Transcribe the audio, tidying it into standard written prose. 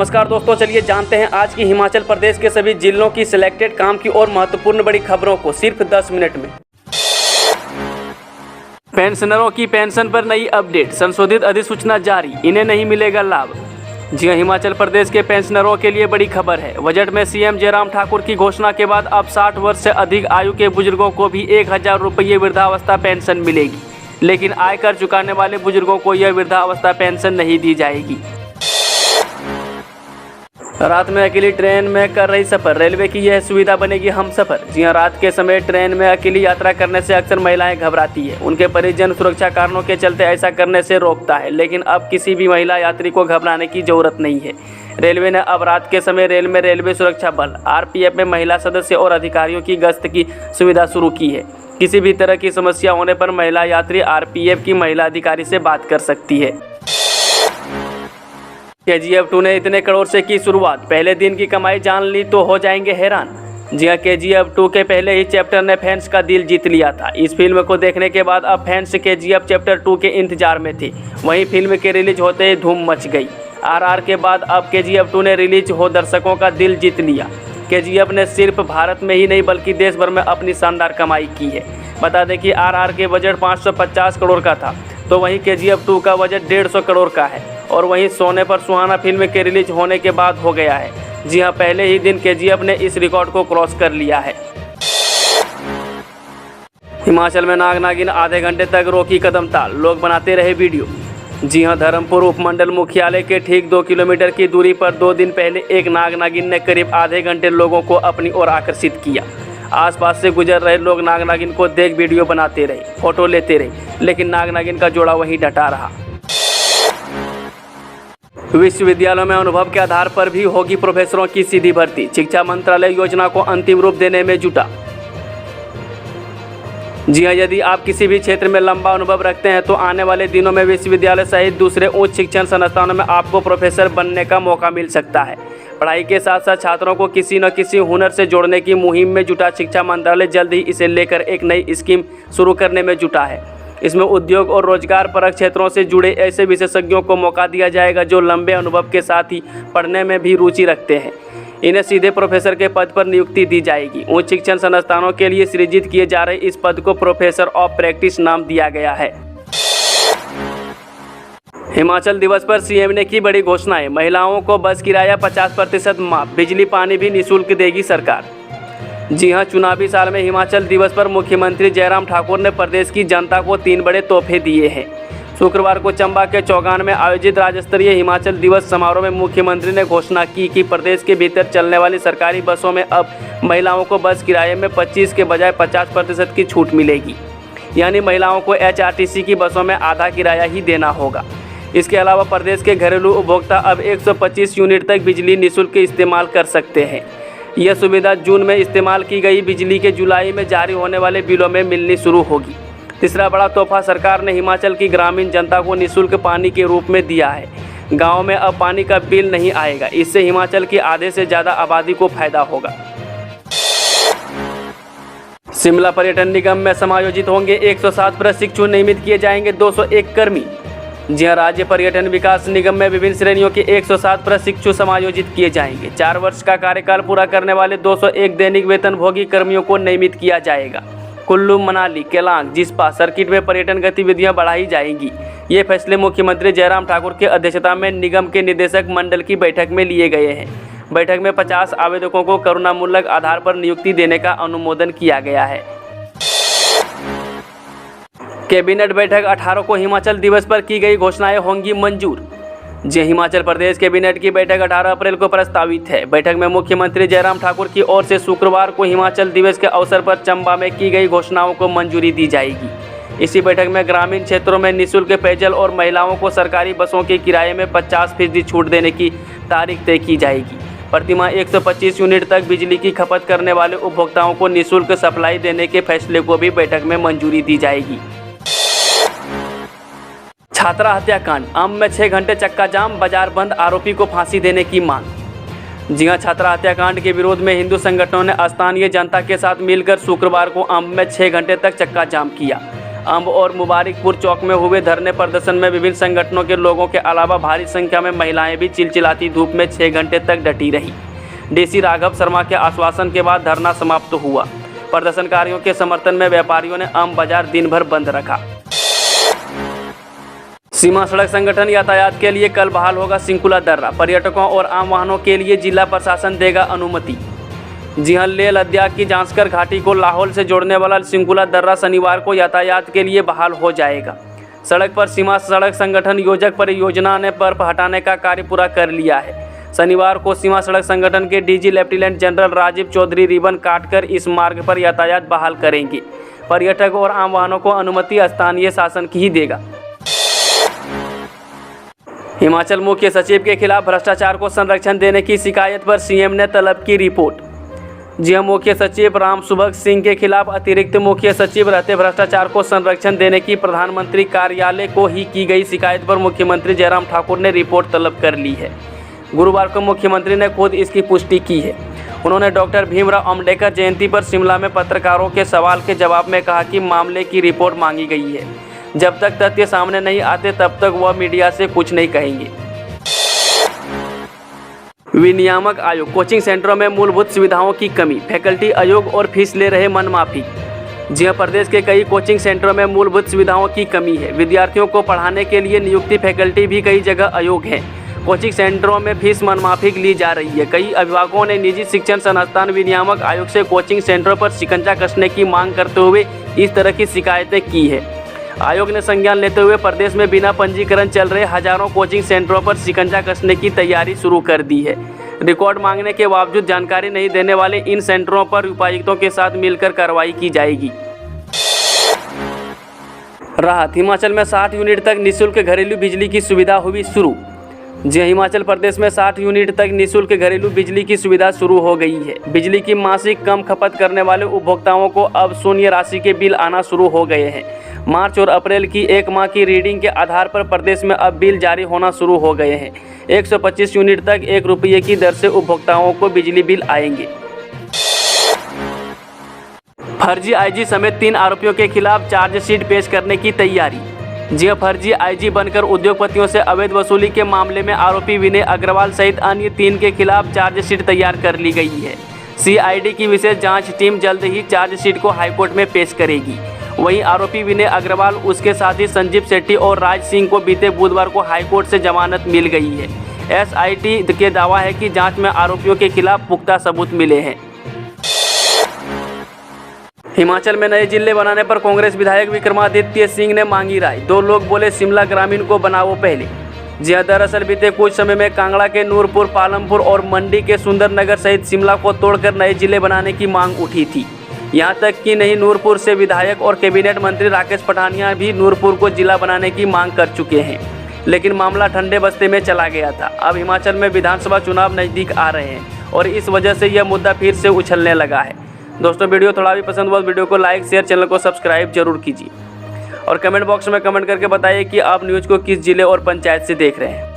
नमस्कार दोस्तों, चलिए जानते हैं आज की हिमाचल प्रदेश के सभी जिलों की सिलेक्टेड काम की और महत्वपूर्ण बड़ी खबरों को सिर्फ 10 मिनट में। पेंशनरों की पेंशन पर नई अपडेट, संशोधित अधिसूचना जारी, इन्हें नहीं मिलेगा लाभ। जी हां, हिमाचल प्रदेश के पेंशनरों के लिए बड़ी खबर है। बजट में सीएम जयराम ठाकुर की घोषणा के बाद अब 60 वर्ष से अधिक आयु के बुजुर्गों को भी 1000 रुपये वृद्धावस्था पेंशन मिलेगी, लेकिन आयकर चुकाने वाले बुजुर्गों को यह वृद्धावस्था पेंशन नहीं दी जाएगी। रात में अकेली ट्रेन में कर रही सफर, रेलवे की यह सुविधा बनेगी हम सफर। जी हां, रात के समय ट्रेन में अकेली यात्रा करने से अक्सर महिलाएं घबराती है। उनके परिजन सुरक्षा कारणों के चलते ऐसा करने से रोकता है, लेकिन अब किसी भी महिला यात्री को घबराने की जरूरत नहीं है। रेलवे ने अब रात के समय रेल में रेलवे सुरक्षा बल आरपीएफ में महिला सदस्य और अधिकारियों की गश्त की सुविधा शुरू की है। किसी भी तरह की समस्या होने पर महिला यात्री आरपीएफ की महिला अधिकारी से बात कर सकती है। KGF 2 ने इतने करोड़ से की शुरुआत, पहले दिन की कमाई जान ली तो हो जाएंगे हैरान। जी हां, KGF 2 के पहले ही चैप्टर ने फैंस का दिल जीत लिया था। इस फिल्म को देखने के बाद अब फैंस KGF चैप्टर 2 के इंतजार में थे। वहीं फिल्म के रिलीज होते ही धूम मच गई। RR के बाद अब KGF 2 ने रिलीज हो दर्शकों का दिल जीत लिया। KGF ने सिर्फ भारत में ही नहीं बल्कि देश भर में अपनी शानदार कमाई की है। बता दें कि RR के बजट 550 करोड़ का था, तो वहीं KGF 2 का बजट 150 करोड़ का है और वहीं सोने पर सुहाना फिल्म के रिलीज होने के बाद हो गया है। जी हां, पहले ही दिन KGF ने इस रिकॉर्ड को क्रॉस कर लिया है। हिमाचल में नाग नागिन आधे घंटे तक रोकी कदम ताल, लोग बनाते रहे वीडियो। जी हां, धर्मपुर उपमंडल मुख्यालय के ठीक 2 किलोमीटर की दूरी पर 2 दिन पहले एक नाग नागिन ने करीब आधे घंटे लोगों को अपनी ओर आकर्षित किया। आसपास से गुजर रहे लोग नाग नागिन को देख वीडियो बनाते रहे, फोटो लेते रहे, लेकिन नाग नागिन का जोड़ा वहीं डटा रहा। विश्वविद्यालयों में अनुभव के आधार पर भी होगी प्रोफेसरों की सीधी भर्ती, शिक्षा मंत्रालय योजना को अंतिम रूप देने में जुटा। जी हां, यदि आप किसी भी क्षेत्र में लंबा अनुभव रखते हैं तो आने वाले दिनों में विश्वविद्यालय सहित दूसरे उच्च शिक्षण संस्थानों में आपको प्रोफेसर बनने का मौका मिल सकता है। पढ़ाई के साथ साथ छात्रों को किसी न किसी हुनर से जोड़ने की मुहिम में जुटा शिक्षा मंत्रालय जल्द ही इसे लेकर एक नई स्कीम शुरू करने में जुटा है। इसमें उद्योग और रोजगार परक क्षेत्रों से जुड़े ऐसे विशेषज्ञों को मौका दिया जाएगा जो लंबे अनुभव के साथ ही पढ़ने में भी रुचि रखते हैं। इन्हें सीधे प्रोफेसर के पद पर नियुक्ति दी जाएगी। उच्च शिक्षण संस्थानों के लिए सृजित किए जा रहे इस पद को प्रोफेसर ऑफ प्रैक्टिस नाम दिया गया है। हिमाचल दिवस पर सीएम ने की बड़ी घोषणाएं, महिलाओं को बस किराया 50% माफ, बिजली पानी भी निःशुल्क देगी सरकार। जी हां, चुनावी साल में हिमाचल दिवस पर मुख्यमंत्री जयराम ठाकुर ने प्रदेश की जनता को 3 बड़े तोहफे दिए हैं। शुक्रवार को चंबा के चौगान में आयोजित राज्य स्तरीय हिमाचल दिवस समारोह में मुख्यमंत्री ने घोषणा की कि प्रदेश के भीतर चलने वाली सरकारी बसों में अब महिलाओं को बस किराए में 25 के बजाय 50% की छूट मिलेगी, यानी महिलाओं को HRTC की बसों में आधा किराया ही देना होगा। इसके अलावा प्रदेश के घरेलू उपभोक्ता अब 125 यूनिट तक बिजली निःशुल्क इस्तेमाल कर सकते हैं। यह सुविधा जून में इस्तेमाल की गई बिजली के जुलाई में जारी होने वाले बिलों में मिलनी शुरू होगी। तीसरा बड़ा तोहफा सरकार ने हिमाचल की ग्रामीण जनता को निःशुल्क पानी के रूप में दिया है। गांव में अब पानी का बिल नहीं आएगा। इससे हिमाचल की आधे से ज़्यादा आबादी को फायदा होगा। शिमला पर्यटन निगम में समायोजित होंगे 107 प्रशिक्षु, नियमित किए जाएंगे 201 कर्मी। जी हां, राज्य पर्यटन विकास निगम में विभिन्न श्रेणियों के 107 प्रशिक्षु समायोजित किए जाएंगे। 4 वर्ष का कार्यकाल पूरा करने वाले 201 दैनिक वेतनभोगी कर्मियों को नियमित किया जाएगा। कुल्लू, मनाली, केलांग, जिस्पा सर्किट में पर्यटन गतिविधियां बढ़ाई जाएंगी। ये फैसले मुख्यमंत्री जयराम ठाकुर की अध्यक्षता में निगम के निदेशक मंडल की बैठक में लिए गए हैं। बैठक में 50 आवेदकों को करुणामूलक आधार पर नियुक्ति देने का अनुमोदन किया गया है। कैबिनेट बैठक 18 को हिमाचल दिवस पर की गई घोषणाएं होंगी मंजूर। जी, हिमाचल प्रदेश कैबिनेट की बैठक 18 अप्रैल को प्रस्तावित है। बैठक में मुख्यमंत्री जयराम ठाकुर की ओर से शुक्रवार को हिमाचल दिवस के अवसर पर चंबा में की गई घोषणाओं को मंजूरी दी जाएगी। इसी बैठक में ग्रामीण क्षेत्रों में निःशुल्क पेयजल और महिलाओं को सरकारी बसों के किराए में 50% छूट देने की तारीख तय की जाएगी। प्रतिमाह 125 यूनिट तक बिजली की खपत करने वाले उपभोक्ताओं को निःशुल्क सप्लाई देने के फैसले को भी बैठक में मंजूरी दी जाएगी। छात्रा हत्याकांड, आम में 6 घंटे चक्का जाम, बाजार बंद, आरोपी को फांसी देने की मांग। जी हां, छात्रा हत्याकांड के विरोध में हिंदू संगठनों ने स्थानीय जनता के साथ मिलकर शुक्रवार को आम में 6 घंटे तक चक्का जाम किया। अम्ब और मुबारकपुर चौक में हुए धरने प्रदर्शन में विभिन्न संगठनों के लोगों के अलावा भारी संख्या में महिलाएं भी चिलचिलाती धूप में 6 घंटे तक डटी रही। डीसी राघव शर्मा के आश्वासन के बाद धरना समाप्त हुआ। प्रदर्शनकारियों के समर्थन में व्यापारियों ने अम्ब बाजार दिन भर बंद रखा। सीमा सड़क संगठन यातायात के लिए कल बहाल होगा सिंकुला दर्रा। पर्यटकों और आम वाहनों के लिए जिला प्रशासन देगा अनुमति। जी हां, लेह लद्दाख की जांस्कर घाटी को लाहौल से जोड़ने वाला सिंकुला दर्रा शनिवार को यातायात के लिए बहाल हो जाएगा। सड़क पर सीमा सड़क संगठन योजक परियोजना ने बर्फ हटाने का कार्य पूरा कर लिया है। शनिवार को सीमा सड़क संगठन के DG lieutenant general Rajiv Chaudhary ribbon काटकर इस मार्ग पर यातायात बहाल करेंगे। पर्यटक और आम वाहनों को अनुमति स्थानीय शासन ही देगा। हिमाचल मुख्य सचिव के खिलाफ भ्रष्टाचार को संरक्षण देने की शिकायत पर सीएम ने तलब की रिपोर्ट। जी हां, मुख्य सचिव रामसुभग सिंह के खिलाफ अतिरिक्त मुख्य सचिव रहते भ्रष्टाचार को संरक्षण देने की प्रधानमंत्री कार्यालय को ही की गई शिकायत पर मुख्यमंत्री जयराम ठाकुर ने रिपोर्ट तलब कर ली है। गुरुवार को मुख्यमंत्री ने खुद इसकी पुष्टि की है। उन्होंने डॉक्टर भीमराव अम्बेडकर जयंती पर शिमला में पत्रकारों के सवाल के जवाब में कहा कि मामले की रिपोर्ट मांगी गई है। जब तक तथ्य सामने नहीं आते तब तक वह मीडिया से कुछ नहीं कहेंगे। विनियामक आयोग कोचिंग सेंटरों में मूलभूत सुविधाओं की कमी, फैकल्टी आयोग और फीस ले रहे मनमाफी। जी हां, प्रदेश के कई कोचिंग सेंटरों में मूलभूत सुविधाओं की कमी है। विद्यार्थियों को पढ़ाने के लिए नियुक्ति फैकल्टी भी कई जगह अयोग्य है। कोचिंग सेंटरों में फीस मनमाफी ली जा रही है। कई अभिभावकों ने निजी शिक्षण संस्थान विनियामक आयोग से कोचिंग सेंटरों पर शिकंजा कसने की मांग करते हुए इस तरह की शिकायतें की है। आयोग ने संज्ञान लेते हुए प्रदेश में बिना पंजीकरण चल रहे हजारों कोचिंग सेंटरों पर शिकंजा कसने की तैयारी शुरू कर दी है। रिकॉर्ड मांगने के बावजूद जानकारी नहीं देने वाले इन सेंटरों पर उपायुक्तों के साथ मिलकर कार्रवाई की जाएगी। राहत, हिमाचल में 60 यूनिट तक निःशुल्क घरेलू बिजली की सुविधा हुई शुरू। जी, हिमाचल प्रदेश में 60 यूनिट तक निःशुल्क घरेलू बिजली की सुविधा शुरू हो गई है। बिजली की मासिक कम खपत करने वाले उपभोक्ताओं को अब शून्य राशि के बिल आना शुरू हो गए हैं। मार्च और अप्रैल की एक माह की रीडिंग के आधार पर प्रदेश में अब बिल जारी होना शुरू हो गए हैं। 125 यूनिट तक 1 रुपये की दर से उपभोक्ताओं को बिजली बिल आएंगे। फर्जी आईजी समेत 3 आरोपियों के खिलाफ चार्जशीट पेश करने की तैयारी। जी हां, फर्जी आईजी बनकर उद्योगपतियों से अवैध वसूली के मामले में आरोपी विनय अग्रवाल सहित अन्य 3 के खिलाफ चार्जशीट तैयार कर ली गई है। सीआईडी की विशेष जांच टीम जल्द ही चार्जशीट को हाईकोर्ट में पेश करेगी। वहीं आरोपी विनय अग्रवाल, उसके साथी संजीव शेट्टी और राज सिंह को बीते बुधवार को हाईकोर्ट से जमानत मिल गई है। एसआईटी के दावा है कि जांच में आरोपियों के खिलाफ पुख्ता सबूत मिले हैं। हिमाचल में नए जिले बनाने पर कांग्रेस विधायक विक्रमादित्य सिंह ने मांगी राय। 2 लोग बोले शिमला ग्रामीण को बनाओ पहले। जी हां, दरअसल बीते कुछ समय में कांगड़ा के नूरपुर, पालमपुर और मंडी के सुंदरनगर सहित शिमला को तोड़कर नए जिले बनाने की मांग उठी थी। यहां तक कि नहीं, नूरपुर से विधायक और कैबिनेट मंत्री राकेश पठानिया भी नूरपुर को जिला बनाने की मांग कर चुके हैं, लेकिन मामला ठंडे बस्ते में चला गया था। अब हिमाचल में विधानसभा चुनाव नज़दीक आ रहे हैं और इस वजह से यह मुद्दा फिर से उछलने लगा है। दोस्तों, वीडियो थोड़ा भी पसंद हुआ तो वीडियो को लाइक, शेयर, चैनल को सब्सक्राइब जरूर कीजिए और कमेंट बॉक्स में कमेंट करके बताइए कि आप न्यूज़ को किस जिले और पंचायत से देख रहे हैं।